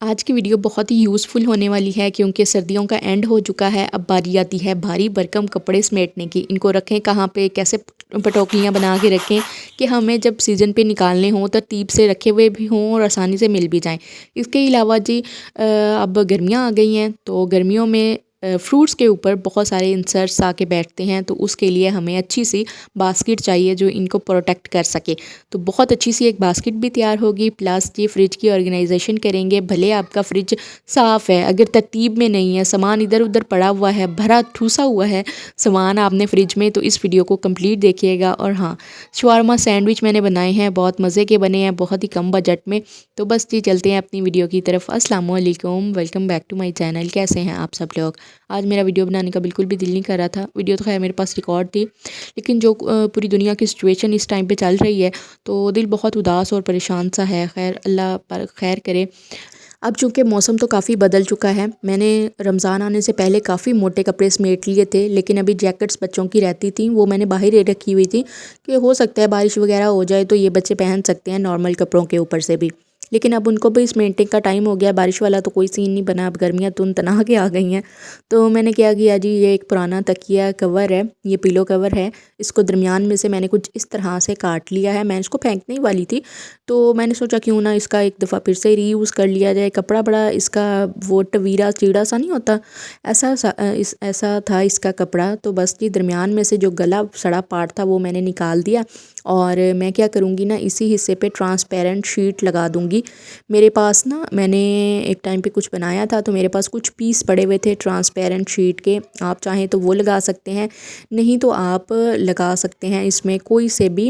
आज की वीडियो बहुत ही यूज़फुल होने वाली है क्योंकि सर्दियों का एंड हो चुका है। अब बारी आती है भारी भरकम कपड़े समेटने की। इनको रखें कहाँ पे, कैसे पटोकलियाँ बना के रखें कि हमें जब सीज़न पे निकालने हों तरतीब से रखे हुए भी हों और आसानी से मिल भी जाएं। इसके अलावा जी अब गर्मियाँ आ गई हैं तो गर्मियों में फ्रूट्स के ऊपर बहुत सारे इंसेक्ट्स आके बैठते हैं, तो उसके लिए हमें अच्छी सी बास्केट चाहिए जो इनको प्रोटेक्ट कर सके। तो बहुत अच्छी सी एक बास्केट भी तैयार होगी, प्लस ये फ्रिज की ऑर्गेनाइजेशन करेंगे। भले आपका फ्रिज साफ़ है, अगर तरतीब में नहीं है, सामान इधर उधर पड़ा हुआ है, भरा ठूसा हुआ है सामान आपने फ्रिज में, तो इस वीडियो को कंप्लीट देखिएगा। और हाँ, शवारमा सैंडविच मैंने बनाए हैं, बहुत मज़े के बने हैं, बहुत ही कम बजट में। तो बस जी चलते हैं अपनी वीडियो की तरफ। अस्सलाम वालेकुम, welcome back to my channel. कैसे हैं आप सब लोग? आज मेरा वीडियो बनाने का बिल्कुल भी दिल नहीं कर रहा था। वीडियो तो खैर मेरे पास रिकॉर्ड थी, लेकिन जो पूरी दुनिया की सिचुएशन इस टाइम पे चल रही है तो दिल बहुत उदास और परेशान सा है। खैर अल्लाह पर खैर करे। अब चूँकि मौसम तो काफ़ी बदल चुका है, मैंने रमज़ान आने से पहले काफ़ी मोटे कपड़े समेट लिए थे, लेकिन अभी जैकेट्स बच्चों की रहती थी, वो मैंने बाहर ही रखी हुई थी कि हो सकता है बारिश वगैरह हो जाए तो ये बच्चे पहन सकते हैं नॉर्मल कपड़ों के ऊपर से भी। लेकिन अब उनको भी समेटने का टाइम हो गया, बारिश वाला तो कोई सीन नहीं बना। अब गर्मियाँ तुन तना के आ गई हैं। तो मैंने क्या किया जी, ये एक पुराना तकिया कवर है, ये पिलो कवर है, इसको दरमियान में से मैंने कुछ इस तरह से काट लिया है। मैं इसको फेंकने ही वाली थी, तो मैंने सोचा क्यों ना इसका एक दफ़ा फिर से रीयूज़ कर लिया जाए। कपड़ा बड़ा इसका वो टवीरा चीड़ा सा नहीं होता, ऐसा था इसका कपड़ा। तो बस ये दरमियान में से जो गला सड़ा पार्ट था वो मैंने निकाल दिया। और मैं क्या करूँगी ना, इसी हिस्से पे ट्रांसपेरेंट शीट लगा दूँगी। मेरे पास ना, मैंने एक टाइम पे कुछ बनाया था तो मेरे पास कुछ पीस पड़े हुए थे ट्रांसपेरेंट शीट के। आप चाहें तो वो लगा सकते हैं, नहीं तो आप लगा सकते हैं इसमें कोई से भी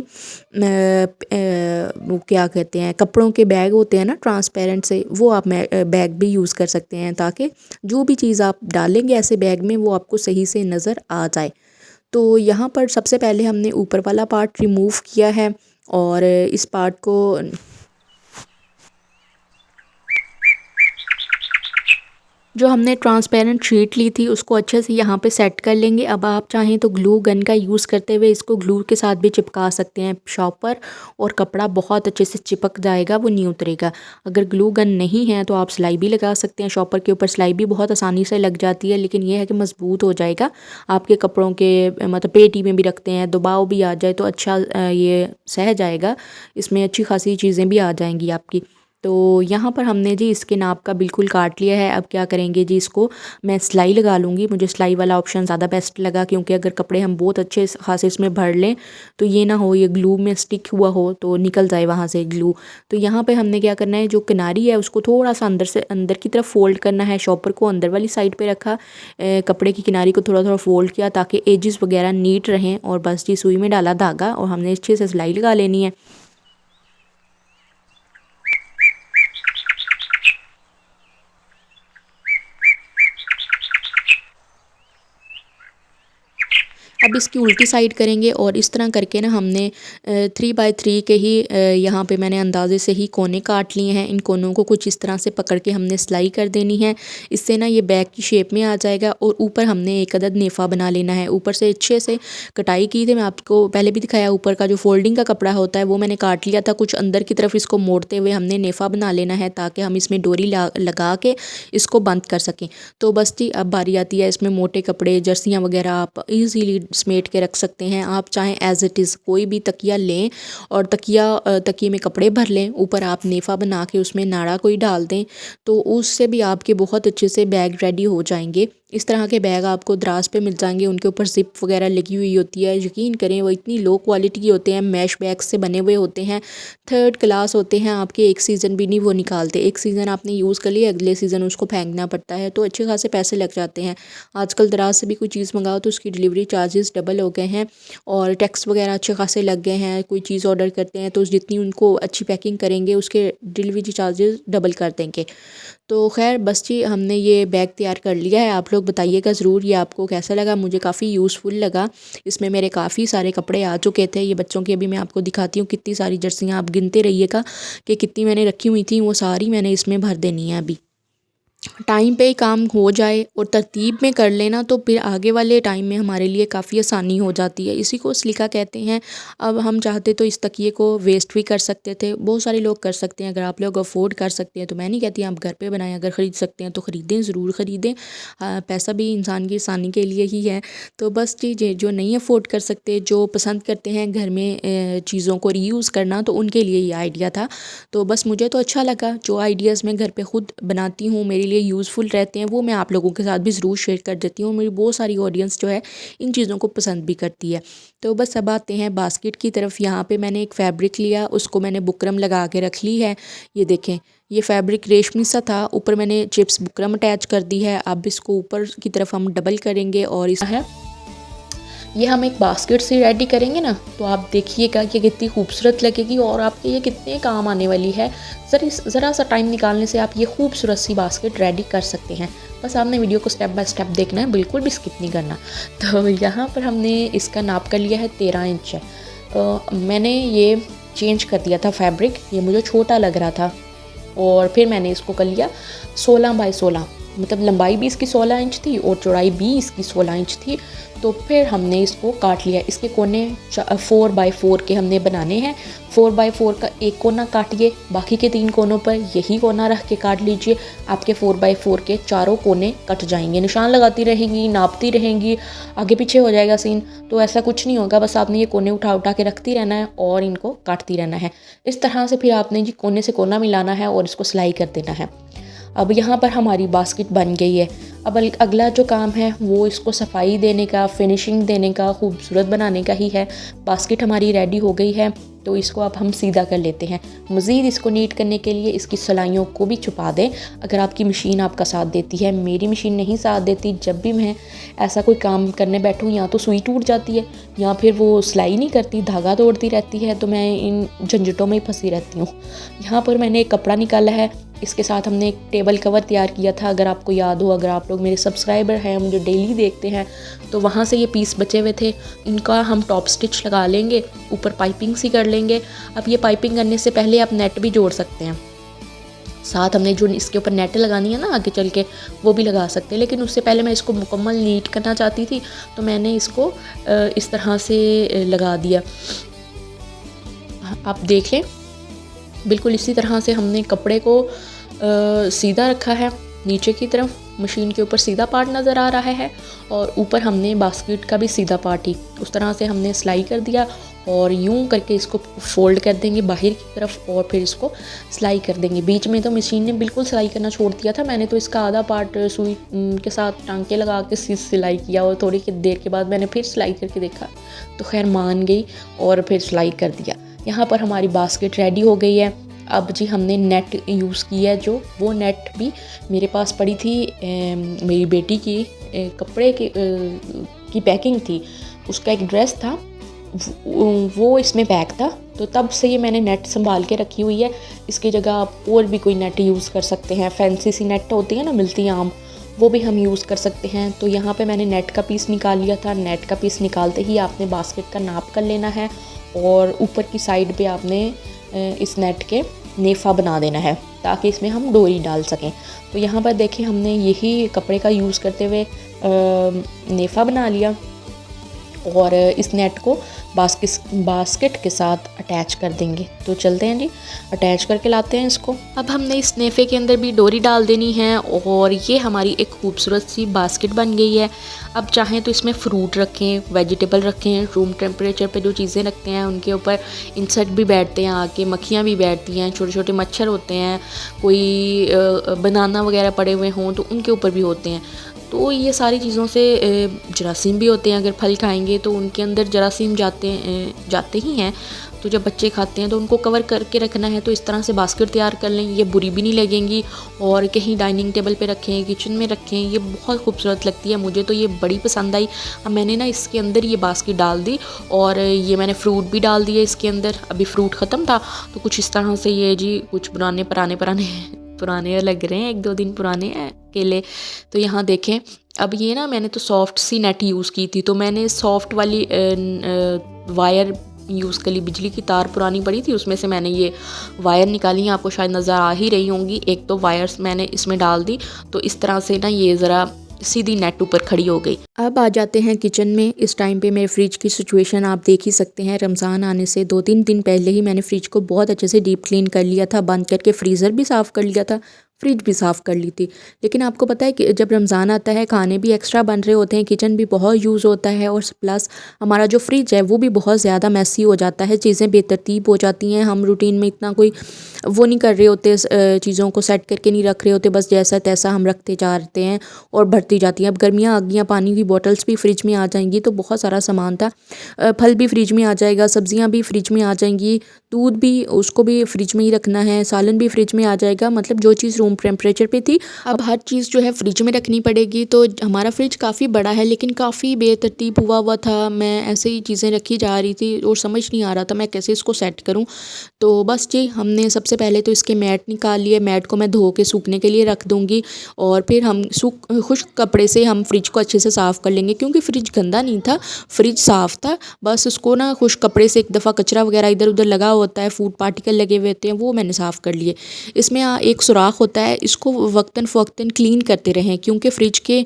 वो क्या कहते हैं, कपड़ों के बैग होते हैं ना ट्रांसपेरेंट से, वो आप बैग भी यूज़ कर सकते हैं ताकि जो भी चीज़ आप डालेंगे ऐसे बैग में वो आपको सही से नज़र आ जाए। तो यहाँ पर सबसे पहले हमने ऊपर वाला पार्ट रिमूव किया है और इस पार्ट को जो हमने ट्रांसपेरेंट शीट ली थी उसको अच्छे से यहाँ पे सेट कर लेंगे। अब आप चाहें तो ग्लू गन का यूज़ करते हुए इसको ग्लू के साथ भी चिपका सकते हैं शॉपर, और कपड़ा बहुत अच्छे से चिपक जाएगा, वो नहीं उतरेगा। अगर ग्लू गन नहीं है तो आप सिलाई भी लगा सकते हैं शॉपर के ऊपर, सिलाई भी बहुत आसानी से लग जाती है, लेकिन यह है कि मज़बूत हो जाएगा आपके कपड़ों के, मतलब पेटी में भी रखते हैं, दबाव भी आ जाए तो अच्छा ये सह जाएगा, इसमें अच्छी खासी चीज़ें भी आ जाएंगी आपकी। तो यहाँ पर हमने जी इसके नाप का बिल्कुल काट लिया है। अब क्या करेंगे जी, इसको मैं सिलाई लगा लूँगी। मुझे सिलाई वाला ऑप्शन ज़्यादा बेस्ट लगा, क्योंकि अगर कपड़े हम बहुत अच्छे खासे इसमें भर लें तो ये ना हो ये ग्लू में स्टिक हुआ हो तो निकल जाए वहाँ से ग्लू। तो यहाँ पे हमने क्या करना है, जो किनारी है उसको थोड़ा सा अंदर से अंदर की तरफ फोल्ड करना है। शॉपर को अंदर वाली साइड पर रखा, कपड़े की किनारी को थोड़ा थोड़ा फोल्ड किया ताकि एजेस वगैरह नीट रहें, और बस जी सुई में डाला धागा और हमने अच्छे से सिलाई लगा लेनी है। अब इसकी उल्टी साइड करेंगे और इस तरह करके ना हमने 3x3 के ही यहाँ पे मैंने अंदाजे से ही कोने काट लिए हैं। इन कोनों को कुछ इस तरह से पकड़ के हमने सिलाई कर देनी है, इससे ना ये बैग की शेप में आ जाएगा। और ऊपर हमने एक अदद नेफ़ा बना लेना है। ऊपर से अच्छे से कटाई की थी, मैं आपको पहले भी दिखाया। ऊपर का जो फोल्डिंग का कपड़ा होता है वो मैंने काट लिया था, कुछ अंदर की तरफ इसको मोड़ते हुए हमने नेफ़ा बना लेना है ताकि हम इसमें डोरी लगा के इसको बंद कर सकें। तो बस जी अब बारी आती है, इसमें मोटे कपड़े जर्सियाँ वगैरह आप ईज़िली समेट के रख सकते हैं। आप चाहें एज़ इट इज़ कोई भी तकिया लें और तकिए में कपड़े भर लें, ऊपर आप नेफ़ा बना के उसमें नाड़ा कोई डाल दें, तो उससे भी आपके बहुत अच्छे से बैग रेडी हो जाएंगे। इस तरह के बैग आपको दराज पे मिल जाएंगे, उनके ऊपर ज़िप वगैरह लगी हुई होती है। यकीन करें वो इतनी लो क्वालिटी के होते हैं, मैश बैग से बने हुए होते हैं, थर्ड क्लास होते हैं। आपके एक सीज़न भी नहीं वो निकालते, एक सीज़न आपने यूज़ कर लिया अगले सीज़न उसको फेंकना पड़ता है, तो अच्छे खासे पैसे लग जाते हैं। आजकल दराज से भी कोई चीज़ मंगाओ तो उसकी डिलीवरी चार्जेस डबल हो गए हैं और टैक्स वगैरह अच्छे खासे लग गए हैं। कोई चीज़ ऑर्डर करते हैं तो जितनी उनको अच्छी पैकिंग करेंगे उसके डिलीवरी चार्जेस डबल कर देंगे। तो खैर बस जी हमने ये बैग तैयार कर लिया है। आप लोग बताइएगा ज़रूर ये आपको कैसा लगा। मुझे काफ़ी यूज़फुल लगा। इसमें मेरे काफ़ी सारे कपड़े आ चुके थे, ये बच्चों की अभी मैं आपको दिखाती हूँ कितनी सारी जर्सियाँ, आप गिनते रहिएगा कि कितनी मैंने रखी हुई थी, वो सारी मैंने इसमें भर देनी है अभी। टाइम पे ही काम हो जाए और तरतीब में कर लेना तो फिर आगे वाले टाइम में हमारे लिए काफ़ी आसानी हो जाती है। इसी को सलीका कहते हैं। अब हम चाहते तो इस तकिए को वेस्ट भी कर सकते थे, बहुत सारे लोग कर सकते हैं। अगर आप लोग अफोर्ड कर सकते हैं तो मैं नहीं कहती आप घर पे बनाएं, अगर ख़रीद सकते हैं तो ख़रीदें, ज़रूर ख़रीदें। पैसा भी इंसान की आसानी के लिए ही है। तो बस चीज़ें जो नहीं अफोर्ड कर सकते, जो पसंद करते हैं घर में चीज़ों को रीयूज़ करना, तो उनके लिए ये आइडिया था। तो बस मुझे तो अच्छा लगा, जो आइडियाज़ मैं घर पे ख़ुद बनाती हूँ मेरे लिए यूज़फुल रहते हैं, वो मैं आप लोगों के साथ भी ज़रूर शेयर कर देती हूँ। मेरी बहुत सारी ऑडियंस जो है इन चीज़ों को पसंद भी करती है। तो बस अब आते हैं बास्केट की तरफ। यहाँ पे मैंने एक फैब्रिक लिया, उसको मैंने बुकरम लगा के रख ली है। ये देखें, ये फैब्रिक रेशमी सा था, ऊपर मैंने चिप्स बुकरम अटैच कर दी है। अब इसको ऊपर की तरफ हम डबल करेंगे और इस है ये हम एक बास्केट से रेडी करेंगे ना, तो आप देखिएगा कि कितनी खूबसूरत लगेगी और आपके ये कितने काम आने वाली है। ज़रा सा टाइम निकालने से आप ये खूबसूरत सी बास्केट रेडी कर सकते हैं। बस आपने वीडियो को स्टेप बाय स्टेप देखना है, बिल्कुल भी स्किप नहीं करना। तो यहाँ पर हमने इसका नाप कर लिया है 13 इंच। मैंने ये चेंज कर दिया था फैब्रिक, ये मुझे छोटा लग रहा था और फिर मैंने इसको कर लिया 16 बाई 16, मतलब लंबाई भी इसकी 16 इंच थी और चौड़ाई भी इसकी 16 इंच थी। तो फिर हमने इसको काट लिया। इसके कोने 4 बाई 4 के हमने बनाने हैं। 4 बाई 4 का एक कोना काटिए, बाकी के 3 कोनों पर यही कोना रख के काट लीजिए। आपके 4 बाई 4 के चारों कोने कट जाएंगे। निशान लगाती रहेंगी, नापती रहेंगी, आगे पीछे हो जाएगा सीन, तो ऐसा कुछ नहीं होगा। बस आपने ये कोने उठा उठा के रखती रहना है और इनको काटती रहना है। इस तरह से फिर आपने जी कोने से कोना मिलाना है और इसको सिलाई कर देना है। अब यहाँ पर हमारी बास्केट बन गई है। अब अगला जो काम है वो इसको सफाई देने का, फिनिशिंग देने का, खूबसूरत बनाने का ही है। बास्केट हमारी रेडी हो गई है, तो इसको अब हम सीधा कर लेते हैं। मज़ीद इसको नीट करने के लिए इसकी सिलाइयों को भी छुपा दें, अगर आपकी मशीन आपका साथ देती है। मेरी मशीन नहीं साथ देती। जब भी मैं ऐसा कोई काम करने बैठूँ, या तो सुई टूट जाती है या फिर वो सिलाई नहीं करती, धागा तोड़ती रहती है, तो मैं इन झंझटों में ही फंसी रहती हूँ। यहाँ पर मैंने एक कपड़ा निकाला है, इसके साथ हमने एक टेबल कवर तैयार किया था। अगर आपको याद हो, अगर आप लोग मेरे सब्सक्राइबर हैं, मुझे डेली देखते हैं, तो वहाँ से ये पीस बचे हुए थे। इनका हम टॉप स्टिच लगा लेंगे, ऊपर पाइपिंग सी कर लेंगे। अब ये पाइपिंग करने से पहले आप नेट भी जोड़ सकते हैं साथ। हमने जो इसके ऊपर नेट लगानी है ना आगे चल के, वो भी लगा सकते हैं। लेकिन उससे पहले मैं इसको मुकम्मल नीट करना चाहती थी, तो मैंने इसको इस तरह से लगा दिया। आप देख लें, बिल्कुल इसी तरह से हमने कपड़े को सीधा रखा है। नीचे की तरफ मशीन के ऊपर सीधा पार्ट नज़र आ रहा है और ऊपर हमने बास्केट का भी सीधा पार्ट ही उस तरह से हमने सिलाई कर दिया और यूं करके इसको फोल्ड कर देंगे बाहर की तरफ और फिर इसको सिलाई कर देंगे। बीच में तो मशीन ने बिल्कुल सिलाई करना छोड़ दिया था, मैंने तो इसका आधा पार्ट सुई के साथ टांके लगा के सिलाई किया और थोड़ी देर के बाद मैंने फिर सिलाई करके देखा तो खैर मान गई और फिर सिलाई कर दिया। यहाँ पर हमारी बास्केट रेडी हो गई है। अब जी हमने नेट यूज़ किया है, जो वो नेट भी मेरे पास पड़ी थी। मेरी बेटी की कपड़े की पैकिंग थी, उसका एक ड्रेस था, वो इसमें पैक था, तो तब से ये मैंने नेट संभाल के रखी हुई है। इसकी जगह आप और भी कोई नेट यूज़ कर सकते हैं। फैंसी सी नेट होती है ना, मिलती है आम, वो भी हम यूज़ कर सकते हैं। तो यहाँ पे मैंने नेट का पीस निकाल लिया था। नेट का पीस निकालते ही आपने बास्केट का नाप कर लेना है और ऊपर की साइड पे आपने इस नेट के नेफा बना देना है ताकि इसमें हम डोरी डाल सकें। तो यहाँ पर देखिए हमने यही कपड़े का यूज़ करते हुए नेफा बना लिया और इस नेट को बास्केट के साथ अटैच कर देंगे। तो चलते हैं जी, अटैच करके लाते हैं इसको। अब हमने इस नेफे के अंदर भी डोरी डाल देनी है और ये हमारी एक खूबसूरत सी बास्केट बन गई है। अब चाहें तो इसमें फ्रूट रखें, वेजिटेबल रखें, रूम टेम्परेचर पे जो चीज़ें रखते हैं उनके ऊपर इंसेक्ट भी बैठते हैं, आके मक्खियाँ भी बैठती हैं, छोटे छोटे मच्छर होते हैं, कोई बनाना वगैरह पड़े हुए हों तो उनके ऊपर भी होते हैं। तो ये सारी चीज़ों से जरासीम भी होते हैं। अगर फल खाएंगे तो उनके अंदर जरासीम जाते ही हैं। तो जब बच्चे खाते हैं तो उनको कवर करके रखना है। तो इस तरह से बास्केट तैयार कर लें, ये बुरी भी नहीं लगेंगी और कहीं डाइनिंग टेबल पे रखें, किचन में रखें, ये बहुत खूबसूरत लगती है। मुझे तो ये बड़ी पसंद आई। अब मैंने ना इसके अंदर ये बास्केट डाल दी और ये मैंने फ्रूट भी डाल दिए इसके अंदर। अभी फ्रूट ख़त्म था तो कुछ इस तरह से ये जी कुछ पुराने लग रहे हैं, 1-2 दिन पुराने हैं केले। तो यहाँ देखें, अब ये ना मैंने तो सॉफ्ट सी नेट यूज़ की थी, तो मैंने सॉफ्ट वाली वायर यूज़ कर ली। बिजली की तार पुरानी पड़ी थी, उसमें से मैंने ये वायर निकाली हैं, आपको शायद नज़र आ ही रही होंगी। एक तो वायर्स मैंने इसमें डाल दी, तो इस तरह से ना ये ज़रा सीधी नेट ऊपर खड़ी हो गई। अब आ जाते हैं किचन में। इस टाइम पे मेरे फ्रिज की सिचुएशन आप देख ही सकते हैं। रमज़ान आने से 2-3 दिन पहले ही मैंने फ्रिज को बहुत अच्छे से डीप क्लीन कर लिया था, बंद करके फ्रीज़र भी साफ़ कर लिया था, फ्रिज भी साफ़ कर ली थी। लेकिन आपको पता है कि जब रमज़ान आता है खाने भी एक्स्ट्रा बन रहे होते हैं, किचन भी बहुत यूज़ होता है और प्लस हमारा जो फ्रिज है वो भी बहुत ज़्यादा मैसी हो जाता है, चीज़ें बेतरतीब हो जाती हैं। हम रूटीन में इतना कोई वो नहीं कर रहे होते, चीज़ों को सेट करके नहीं रख रहे होते, बस जैसा तैसा हम रखते जाते हैं और बढ़ती जाती हैं। अब गर्मियाँ आ गई, पानी की बॉटल्स भी फ्रिज में आ जाएंगी, तो बहुत सारा सामान था। फल भी फ्रिज में आ जाएगा, सब्जियां भी फ्रिज में आ जाएंगी, दूध भी उसको भी फ्रिज में ही रखना है, सालन भी फ्रिज में आ जाएगा। मतलब जो चीज़ रूम टेम्परेचर पे थी अब हर चीज़ जो है फ्रिज में रखनी पड़ेगी। तो हमारा फ्रिज काफ़ी बड़ा है लेकिन काफ़ी बेतरतीब हुआ था। मैं ऐसे ही चीज़ें रखी जा रही थी और समझ नहीं आ रहा था मैं कैसे इसको सेट करूँ। तो बस जी, हमने सबसे पहले तो इसके मैट निकाल लिए। मैट को मैं धो के सूखने के लिए रख दूँगी और फिर हम खुश्क कपड़े से हम फ्रिज को अच्छे से साफ़ कर लेंगे, क्योंकि फ्रिज गंदा नहीं था, फ्रिज साफ़ था। बस उसको ना खुश्क कपड़े से, एक दफ़ा कचरा वगैरह इधर उधर लगा होता है, फूड पार्टिकल लगे हुए होते हैं, वो मैंने साफ़ कर लिए। इसमें एक सुराख होता है, इसको वक्तन फ़वक्तन क्लीन करते रहें, क्योंकि फ्रिज के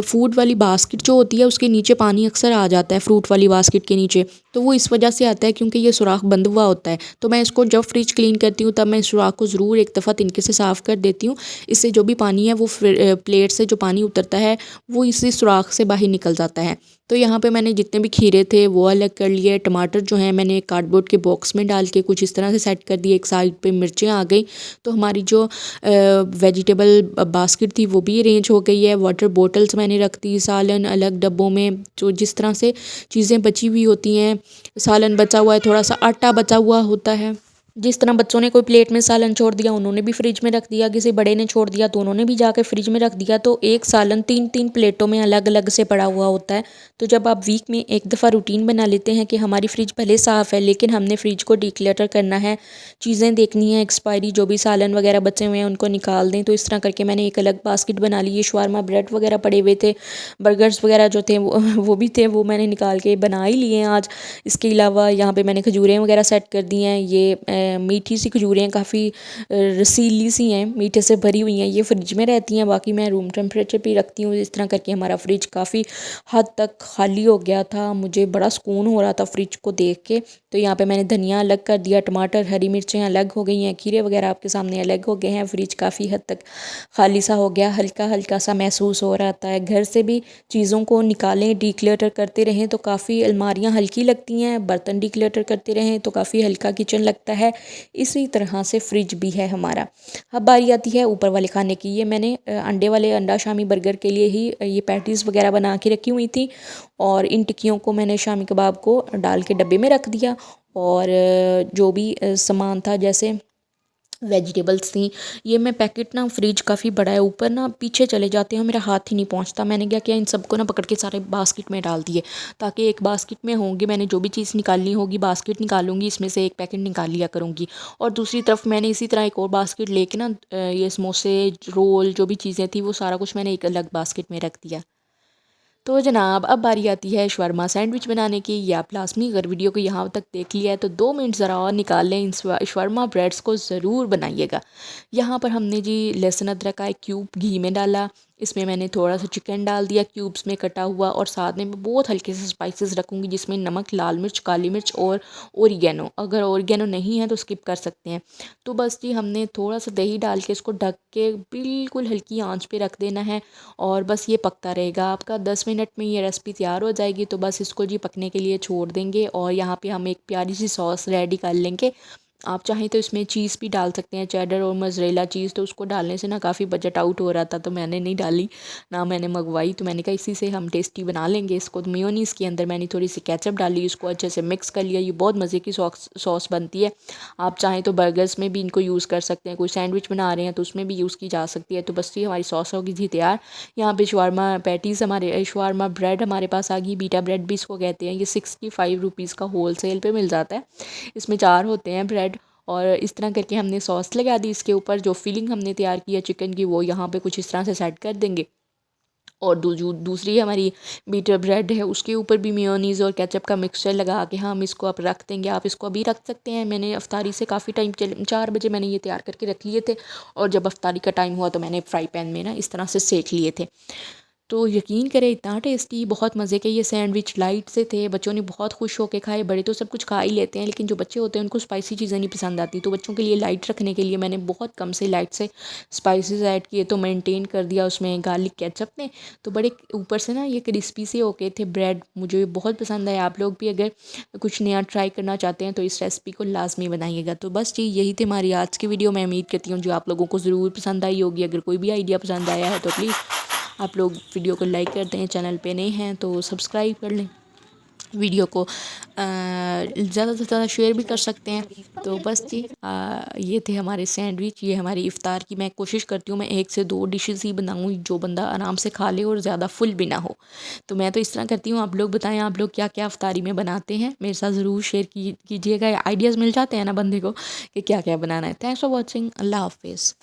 फूड वाली बास्केट जो होती है उसके नीचे पानी अक्सर आ जाता है, फ्रूट वाली बास्केट के नीचे। तो वो इस वजह से आता है क्योंकि ये सुराख बंद हुआ होता है। तो मैं इसको जब फ्रिज क्लीन करती हूँ तब मैं सुराख को ज़रूर एक दफ़ा तिनके से साफ़ कर देती हूँ। इससे जो भी पानी है वो प्लेट से जो पानी उतरता है वो इसी सुराख से बाहर निकल जाता है। तो यहाँ पे मैंने जितने भी खीरे थे वो अलग कर लिए। टमाटर जो हैं मैंने कार्डबोर्ड के बॉक्स में डाल के कुछ इस तरह से सेट कर दिए। एक साइड पे मिर्चें आ गई, तो हमारी जो वेजिटेबल बास्केट थी वो भी अरेंज हो गई है। वाटर बोटल्स मैंने रख दी, सालन अलग डब्बों में, जो जिस तरह से चीज़ें बची हुई होती हैं। सालन बचा हुआ है, थोड़ा सा आटा बचा हुआ होता है, जिस तरह बच्चों ने कोई प्लेट में सालन छोड़ दिया उन्होंने भी फ्रिज में रख दिया, किसी बड़े ने छोड़ दिया तो उन्होंने भी जाके फ्रिज में रख दिया। तो एक सालन 3-3 प्लेटों में अलग अलग से पड़ा हुआ होता है। तो जब आप वीक में एक दफ़ा रूटीन बना लेते हैं कि हमारी फ्रिज भले साफ़ है लेकिन हमने फ्रिज को डिक्लटर करना है, चीज़ें देखनी है एक्सपायरी, जो भी सालन वगैरह बचे हुए हैं उनको निकाल दें। तो इस तरह करके मैंने एक अलग बास्केट बना ली है। शवारमा ब्रेड वगैरह पड़े हुए थे, बर्गर्स वगैरह जो थे वो भी थे, वो मैंने निकाल के बना ही लिए आज। इसके अलावा यहाँ पे मैंने खजूरें वगैरह सेट कर दी हैं। ये मीठी सी खजूरें, काफ़ी रसीली सी हैं, मीठे से भरी हुई हैं, ये फ्रिज में रहती हैं। बाकी मैं रूम टेम्परेचर पे रखती हूँ। इस तरह करके हमारा फ्रिज काफ़ी हद तक खाली हो गया था। मुझे बड़ा सुकून हो रहा था फ्रिज को देख के। तो यहाँ पे मैंने धनिया अलग कर दिया, टमाटर हरी मिर्चें अलग हो गई हैं, खीरे वगैरह आपके सामने अलग हो गए हैं। फ्रिज काफ़ी हद तक खाली सा हो गया, हल्का हल्का सा महसूस हो रहा था। घर से भी चीज़ों को निकालें, डिक्लटर करते रहें तो काफ़ी अलमारियाँ हल्की लगती हैं, बर्तन डिक्लटर करते रहें तो काफ़ी हल्का किचन लगता है। इसी तरह से फ्रिज भी है हमारा। अब बारी आती है ऊपर वाले खाने की। ये मैंने अंडे वाले अंडा शामी बर्गर के लिए ही ये पैटीज़ वगैरह बना के रखी हुई थी और इन टिक्कियों को मैंने शामी कबाब को डाल के डब्बे में रख दिया। और जो भी सामान था जैसे वेजिटेबल्स थी, ये मैं पैकेट ना, फ्रिज काफ़ी बड़ा है, ऊपर ना पीछे चले जाते हैं, मेरा हाथ ही नहीं पहुंचता। मैंने क्या किया, इन सबको ना पकड़ के सारे बास्केट में डाल दिए, ताकि एक बास्केट में होंगे, मैंने जो भी चीज़ निकालनी होगी बास्केट निकालूंगी, इसमें से एक पैकेट निकाल लिया करूँगी। और दूसरी तरफ मैंने इसी तरह एक और बास्केट लेके ना ये समोसे रोल जो भी चीज़ें थी वो सारा कुछ मैंने एक अलग बास्केट में रख दिया। तो जनाब अब बारी आती है शवरमा सैंडविच बनाने की। ये आप लाजमी अगर वीडियो को यहाँ तक देख लिया है तो 2 मिनट ज़रा और निकाल लें, इन शवरमा ब्रेड्स को ज़रूर बनाइएगा। यहाँ पर हमने जी लहसुन अदरक का एक क्यूब घी में डाला, इसमें मैंने थोड़ा सा चिकन डाल दिया क्यूब्स में कटा हुआ, और साथ में मैं बहुत हल्के से स्पाइसेस रखूँगी जिसमें नमक, लाल मिर्च, काली मिर्च और ओरिगेनो। अगर ओरिगेनो नहीं है तो स्किप कर सकते हैं। तो बस जी हमने थोड़ा सा दही डाल के इसको ढक के बिल्कुल हल्की आंच पे रख देना है और बस ये पकता रहेगा आपका। 10 मिनट में ये रेसिपी तैयार हो जाएगी। तो बस इसको जी पकने के लिए छोड़ देंगे और यहाँ पे हम एक प्यारी सी सॉस रेडी कर लेंगे। आप चाहें तो इसमें चीज़ भी डाल सकते हैं, चेडर और मोज़रेला चीज़। तो उसको डालने से ना काफ़ी बजट आउट हो रहा था तो मैंने नहीं डाली, ना मैंने मंगवाई। तो मैंने कहा इसी से हम टेस्टी बना लेंगे इसको। तो मेयोनीज़ के अंदर मैंने थोड़ी सी केचप डाली, इसको अच्छे से मिक्स कर लिया। ये बहुत मज़े की सॉस बनती है। आप चाहें तो बर्गर्स में भी इनको यूज़ कर सकते हैं, कोई सैंडविच बना रहे हैं तो उसमें भी यूज़ की जा सकती है। तो बस ये हमारी सॉस होगी जी तैयार। यहाँ पे शवारमा पैटीज़, हमारे शवारमा ब्रेड हमारे पास आ गई, बीटा ब्रेड भी इसको कहते हैं। ये 65 रुपीज़ का होल सेल पे मिल जाता है। इसमें 4 होते हैं ब्रेड। और इस तरह करके हमने सॉस लगा दी इसके ऊपर। जो फिलिंग हमने तैयार की है चिकन की वो यहाँ पे कुछ इस तरह से सेट कर देंगे और दूसरी हमारी बीटर ब्रेड है, उसके ऊपर भी मेयोनीज़ और केचप का मिक्सचर लगा के हम इसको अब रख देंगे। आप इसको अभी रख सकते हैं। मैंने अफ्तारी से काफ़ी टाइम 4 बजे मैंने ये तैयार करके रख लिए थे, और जब अफ्तारी का टाइम हुआ तो मैंने फ्राई पैन में ना इस तरह से सेक लिए थे। तो यकीन करें इतना टेस्टी, बहुत मज़े के ये सैंडविच लाइट से थे, बच्चों ने बहुत खुश होकर खाए। बड़े तो सब कुछ खा ही लेते हैं, लेकिन जो बच्चे होते हैं उनको स्पाइसी चीज़ें नहीं पसंद आती, तो बच्चों के लिए लाइट रखने के लिए मैंने बहुत कम से लाइट से स्पाइसेस ऐड किए, तो मेंटेन कर दिया उसमें गार्लिक केचप ने। तो बड़े ऊपर से ना ये क्रिस्पी से होके थे ब्रेड, मुझे बहुत पसंद आया। आप लोग भी अगर कुछ नया ट्राई करना चाहते हैं तो इस रेसिपी को लाजमी बनाइएगा। तो बस जी यही थी हमारी आज की वीडियो। मैं उम्मीद करती हूँ जो आप लोगों को ज़रूर पसंद आई होगी। अगर कोई भी आइडिया पसंद आया है तो प्लीज़ आप लोग वीडियो को लाइक कर दें, चैनल पे नए हैं तो सब्सक्राइब कर लें, वीडियो को ज़्यादा से ज़्यादा शेयर भी कर सकते हैं। तो बस जी ये थे हमारे सैंडविच, ये हमारी इफ़्तार की। मैं कोशिश करती हूँ मैं 1 से 2 डिशेस ही बनाऊँ जो बंदा आराम से खा ले और ज़्यादा फुल भी ना हो। तो मैं तो इस तरह करती हूँ। आप लोग बताएं आप लोग क्या क्या इफ़्तारी में बनाते हैं, मेरे साथ ज़रूर शेयर कीजिएगा। आइडियाज़ मिल जाते हैं ना बंदे को कि क्या क्या बनाना है। Thanks for watching. अल्लाह हाफिज़।